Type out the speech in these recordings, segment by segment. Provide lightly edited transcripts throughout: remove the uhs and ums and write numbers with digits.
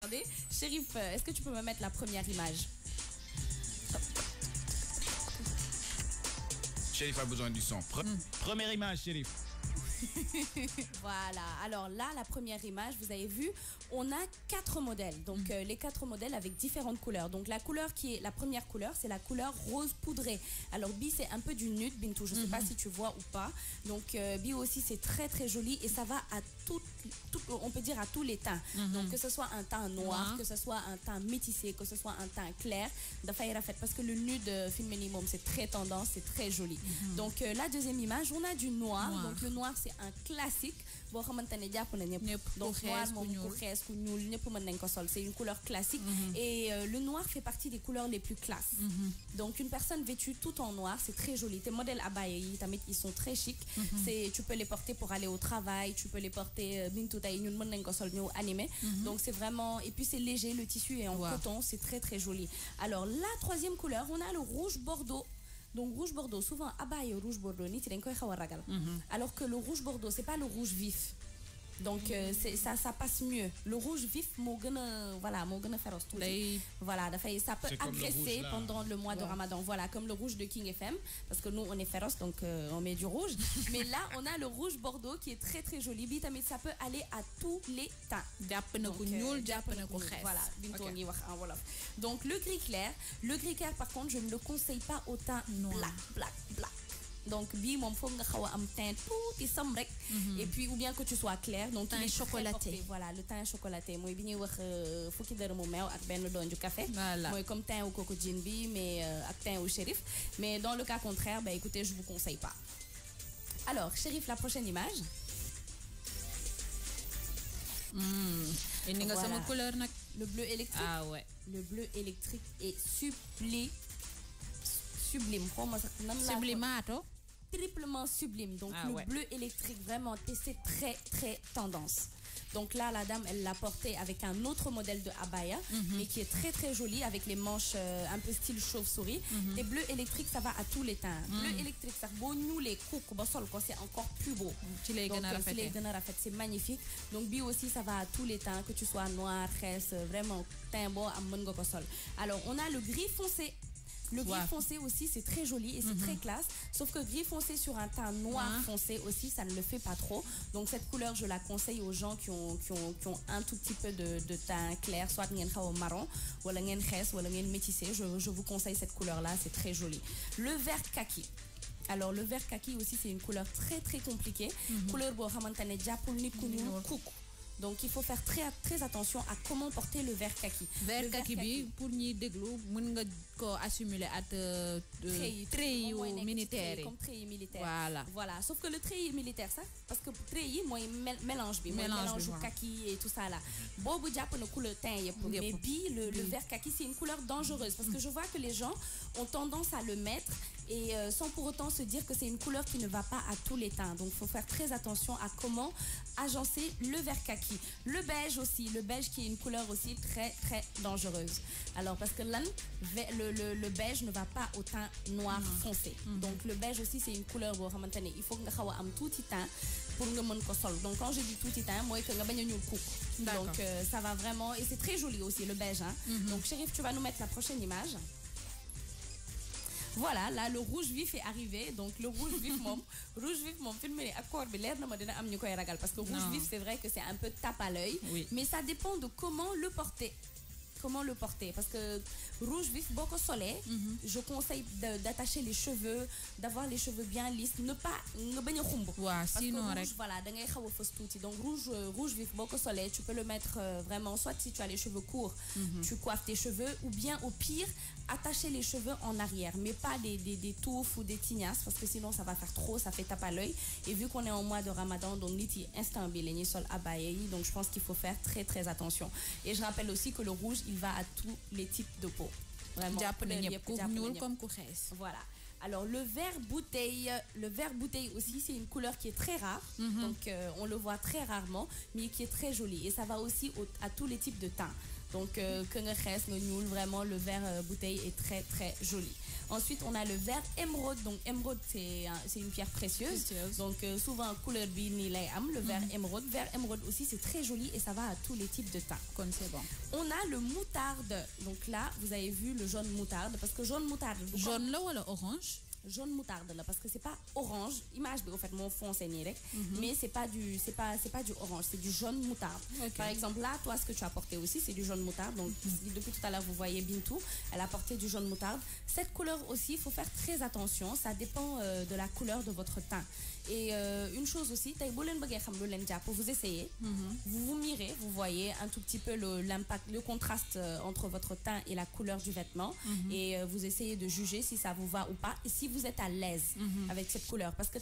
accordé. Chérif, est-ce que tu peux me mettre la première image? Chérif a besoin du son. Première image, Chérif. Voilà, alors là, la première image, vous avez vu, on a 4 modèles. Donc les 4 modèles avec différentes couleurs. Donc la couleur qui est la première couleur, c'est la couleur rose poudrée. Alors Bi, c'est un peu du nude, Bintou, je ne sais pas si tu vois ou pas. Donc Bi aussi, c'est très très joli et ça va à tout, on peut dire à tous les teints. Donc que ce soit un teint noir, que ce soit un teint métissé, que ce soit un teint clair, parce que le nude film minimum, c'est très tendance, c'est très joli. Donc la deuxième image, on a du noir. Donc le noir, c'est un classique. Donc noir, c'est une couleur classique et le noir fait partie des couleurs les plus classes. Donc une personne vêtue tout en noir, c'est très joli. Tes modèles abaya, ils sont très chics. Tu peux les porter pour aller au travail, tu peux les porter animé. Donc c'est vraiment, et puis c'est léger, le tissu est en coton, c'est très très joli. Alors la troisième couleur, on a le rouge bordeaux. Donc rouge bordeaux, souvent abaya rouge bordeaux, alors que le rouge bordeaux, c'est pas le rouge vif. Donc ça passe mieux. Le rouge vif, voilà, féroce. Voilà, ça peut agresser pendant le mois de Ramadan. Voilà, comme le rouge de King FM, parce que nous on est féroce, donc on met du rouge. Mais là, on a le rouge bordeaux qui est très très joli. Mais ça peut aller à tous les teints. Voilà, voilà. Donc le gris clair, par contre, je ne le conseille pas au teint black. Donc bi mom faut nga xawa am teint tout sam rek et puis ou bien que tu sois clair, donc teint chocolaté. Voilà, le teint chocolaté moy bi ñuy wax fukki dërëmu meew ak benn donju café moy comme teint au coco gin bi mais ak teint au Chérif, mais dans le cas contraire, bah écoutez, je vous conseille pas. Alors Chérif, la prochaine image. Et nga sama couleur nak le bleu électrique. Ah ouais, le bleu électrique est sublime. Sublimato. Triplement sublime. Donc le bleu électrique, vraiment, c'est très très tendance. Donc là, la dame, elle l'a porté avec un autre modèle de abaya, mais qui est très très joli, avec les manches un peu style chauve-souris. Et bleu électrique, ça va à tous les teints. Bleu électrique, ça nous les coups, c'est encore plus beau. Donc c'est magnifique. Donc bi aussi, ça va à tous les teints, que tu sois noir, tresse, vraiment teint beau, à mongo sol. Alors on a le gris foncé. Le gris foncé aussi, c'est très joli et c'est très classe. Sauf que gris foncé sur un teint noir foncé aussi, ça ne le fait pas trop. Donc cette couleur, je la conseille aux gens qui ont un tout petit peu de teint clair, soit marron, ou métissé. Je vous conseille cette couleur-là, c'est très joli. Le vert kaki. Alors le vert kaki aussi, c'est une couleur très très compliquée. Couleur donc il faut faire très attention à comment porter le vert kaki. Vert kaki, pour ñi déglu mën nga ko assimiler at treillis militaire. Comme treillis militaire. Voilà. Sauf que le treillis militaire, ça, parce que treillis, moi, mélange kaki et tout ça là. Bobu japp na couleur teint mais le vert kaki, c'est une couleur dangereuse parce que je vois que les gens ont tendance à le mettre et sans pour autant se dire que c'est une couleur qui ne va pas à tous les teints. Donc il faut faire très attention à comment agencer le vert kaki. Le beige aussi, le beige qui est une couleur aussi très très dangereuse. Alors parce que là, le beige ne va pas au teint noir foncé. Donc le beige aussi, c'est une couleur, il faut que tu aies un tout petit teint pour que tu sol. Donc quand je dis tout petit teint, moi, que tu aies un coupe. Donc ça va vraiment, et c'est très joli aussi le beige. Donc Chérif, tu vas nous mettre la prochaine image. Voilà, là le rouge vif est arrivé. Donc le rouge vif film accord parce que rouge vif, c'est vrai que c'est un peu tape à l'œil, mais ça dépend de comment le porter. Parce que rouge vif, beaucoup soleil, je conseille d'attacher les cheveux, d'avoir les cheveux bien lisses, ne pas sinon rouge, voilà, donc rouge vif, beaucoup soleil, tu peux le mettre vraiment, soit si tu as les cheveux courts, tu coiffes tes cheveux, ou bien au pire attacher les cheveux en arrière, mais pas des touffes ou des tignasses, parce que sinon ça va faire trop, ça fait tape à l'œil. Et vu qu'on est en mois de Ramadan, donc niti instant sol abaye, donc je pense qu'il faut faire très très attention. Et je rappelle aussi que le rouge, il va à tous les types de peau. Vraiment. Comme voilà. Alors le vert bouteille aussi, c'est une couleur qui est très rare, donc on le voit très rarement, mais qui est très jolie, et ça va aussi à tous les types de teints. Donc, que vraiment, le vert bouteille est très, très joli. Ensuite, on a le vert émeraude. Donc, émeraude, c'est une pierre précieuse. Donc, souvent, couleur bini le vert émeraude. Vert émeraude aussi, c'est très joli et ça va à tous les types de teint. C'est bon. On a le moutarde. Donc là, vous avez vu le jaune moutarde. Parce que jaune moutarde... Jaune là ou orange? Jaune moutarde là, parce que c'est pas orange. Image, au fait, mon fond c'est nirek. Mais c'est pas du orange, c'est du jaune moutarde. Okay. Par exemple, là, toi, ce que tu as porté aussi, c'est du jaune moutarde. Donc, depuis tout à l'heure, vous voyez Bintou, elle a porté du jaune moutarde. Cette couleur aussi, il faut faire très attention. Ça dépend de la couleur de votre teint. Et une chose aussi, pour vous essayer, vous vous mirez, vous voyez un tout petit peu l'impact, le contraste entre votre teint et la couleur du vêtement. Et vous essayez de juger si ça vous va ou pas. Et si vous êtes à l'aise avec cette couleur. Parce que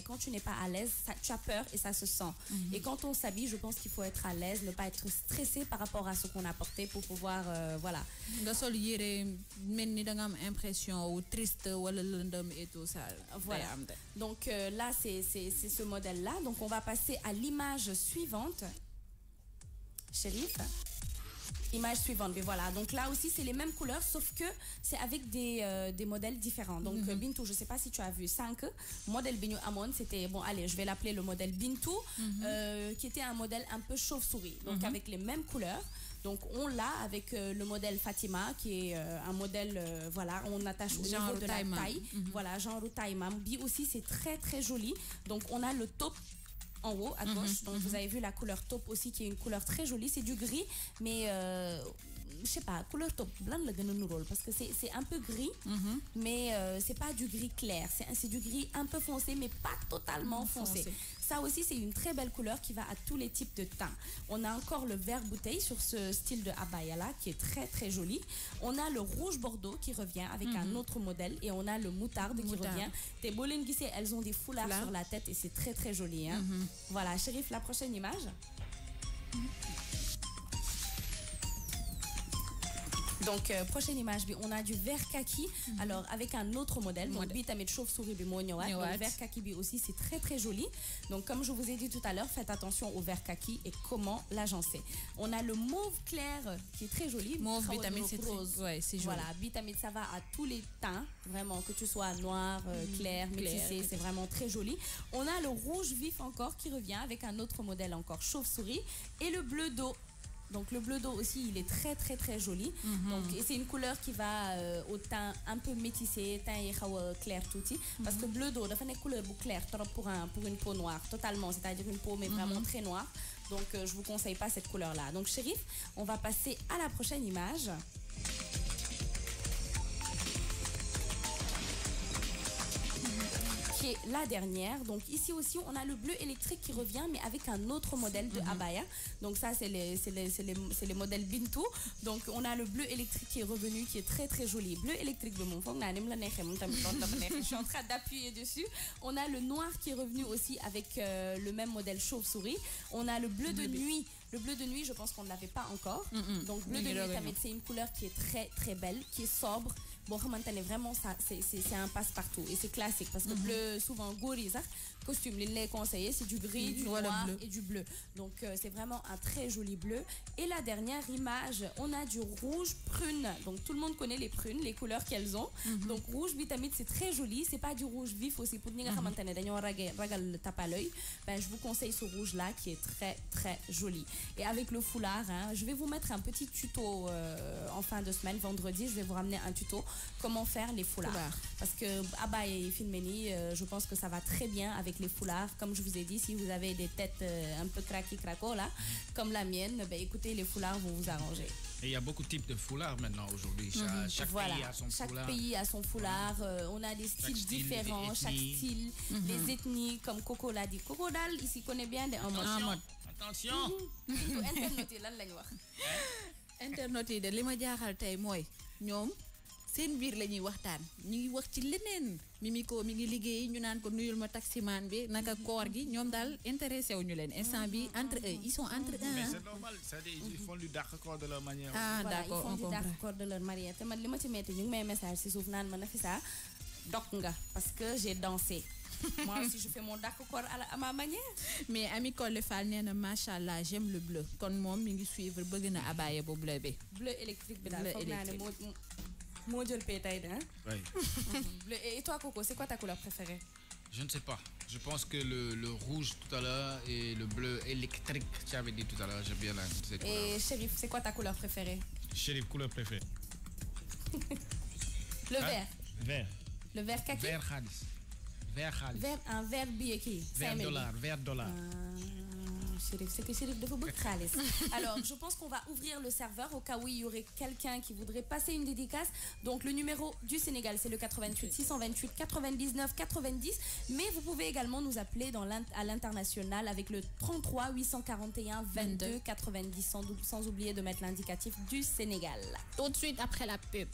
quand tu n'es pas à l'aise, tu as peur et ça se sent. Et quand on s'habille, je pense qu'il faut être à l'aise, ne pas être stressé par rapport à ce qu'on a porté pour pouvoir, voilà. Impression ou triste ou et tout ça. Voilà. Donc là, c'est ce modèle-là. Donc on va passer à l'image suivante. Chérif. Image suivante, mais voilà. Donc là aussi, c'est les mêmes couleurs, sauf que c'est avec des modèles différents. Donc Bintou, je ne sais pas si tu as vu 5 modèles Bignou Amon. C'était, bon, allez, je vais l'appeler le modèle Bintou, qui était un modèle un peu chauve-souris. Donc avec les mêmes couleurs. Donc on l'a avec le modèle Fatima qui est un modèle, voilà, on attache au niveau de la taille. Voilà, genre taille Bi aussi, c'est très très joli. Donc on a le taupe en haut à gauche. Donc vous avez vu la couleur taupe aussi qui est une couleur très jolie. C'est du gris, mais je sais pas, couleur taupe blanc le gën rôle parce que c'est un peu gris, mais c'est pas du gris clair. C'est du gris un peu foncé, mais pas totalement foncé. Ça aussi, c'est une très belle couleur qui va à tous les types de teints. On a encore le vert bouteille sur ce style de abaya là qui est très très joli. On a le rouge bordeaux qui revient avec un autre modèle et on a le moutarde qui revient. Tes bolines guissé, elles ont des foulards sur la tête et c'est très très joli. Hein? Voilà, Chérif, la prochaine image. Donc, prochaine image, on a du vert kaki, alors avec un autre modèle. Donc, bitamé chauve-souris, le vert kaki aussi, c'est très très joli. Donc, comme je vous ai dit tout à l'heure, faites attention au vert kaki et comment l'agencer. On a le mauve clair qui est très joli. Mauve, bitamé, c'est rose. Ouais, c'est joli. Voilà, bitamé, ça va à tous les teints, vraiment, que tu sois noir, clair, métissé, c'est vraiment très joli. On a le rouge vif encore qui revient avec un autre modèle encore chauve-souris et le bleu d'eau. Donc le bleu d'eau aussi, il est très très très joli. Donc, et c'est une couleur qui va au teint un peu métissé, teint clair tout. Parce que bleu d'eau, c'est une couleur claire pour une peau noire, totalement. C'est-à-dire une peau mais vraiment très noire. Donc je vous conseille pas cette couleur-là. Donc Chérif, on va passer à la prochaine image. Qui est la dernière. Donc ici aussi, on a le bleu électrique qui revient, mais avec un autre modèle de abaya. Donc ça, c'est les modèles Bintou. Donc on a le bleu électrique qui est revenu, qui est très très joli. Bleu électrique de mon je suis en train d'appuyer dessus. On a le noir qui est revenu aussi avec le même modèle chauve-souris. On a le bleu de nuit. Le bleu de nuit, je pense qu'on ne l'avait pas encore. Donc bleu de nuit, c'est une couleur qui est très très belle, qui est sobre. Bon, vraiment, ça, c'est un passe-partout. Et c'est classique parce que bleu, souvent, gourisa, costume, les conseillers, c'est du gris, du noir et du bleu. Donc, c'est vraiment un très joli bleu. Et la dernière image, on a du rouge prune. Donc, tout le monde connaît les prunes, les couleurs qu'elles ont. Donc, rouge vitamine, c'est très joli. C'est pas du rouge vif aussi. Pour ragal tape à l'œil. Ben, je vous conseille ce rouge-là qui est très, très joli. Et avec le foulard, hein, je vais vous mettre un petit tuto en fin de semaine, vendredi. Je vais vous ramener un tuto comment faire les foulards. Parce que abaya et filmeni, je pense que ça va très bien avec les foulards. Comme je vous ai dit, si vous avez des têtes un peu craquées là, comme la mienne, ben, écoutez, les foulards vont vous arranger. Et il y a beaucoup de types de foulards maintenant aujourd'hui. Chaque pays a son foulard. Chaque pays a son foulard. On a des styles différents. Chaque style, les ethnies, comme Coco l'a dit. Coco Dal, ici connaît bien des mode. Attention. Internet yi de li ma jaaxal tey mooy ñoom seen biir la ñuy waxtaan ñu ngi wax ci leneen Mimiko mi ngi liggéey ñu naan ko nuyul ma taximan bi naka koor gi ñoom daal intéressé wu ñu leen instant bi entre eux ils sont entre eux. Mais c'est normal, c'est-à-dire ils font du d'accord de leur manière. Ah voilà, d'accord, ils font du d'accord de leur manière te man li ma ci metti ñu ngi may message ci suuf naan ma Nafisa parce que j'ai dansé. Moi aussi, je fais mon d'accord à ma manière. Mais Ami Collé Fall nena machallah, j'aime le bleu. Kon mom mi ngi suivre bëgg na abaya bu bleu bi. Bleu électrique bi dal foog naa ne moo jël pay tay hein. Oui. Bleu. Et toi Coco, c'est quoi ta couleur préférée? Je ne sais pas. Je pense que le rouge tout à l'heure et le bleu électrique, tu avais dit tout à l'heure, j'aime bien cette couleur. Et Chérif, c'est quoi ta couleur préférée? Chérif, couleur préférée. Le vert. Vert. Le vert kaki? Vert khalis. Vert khalis. Un vert billet qui? Vert dollar. Chérif, c'est que Chérif de beaucoup khalis. Alors, je pense qu'on va ouvrir le serveur au cas où il y aurait quelqu'un qui voudrait passer une dédicace. Donc, le numéro du Sénégal, c'est le 88 628 99 90. Mais vous pouvez également nous appeler à l'international avec le 33 841 22 90, sans oublier de mettre l'indicatif du Sénégal. Tout de suite après la pub.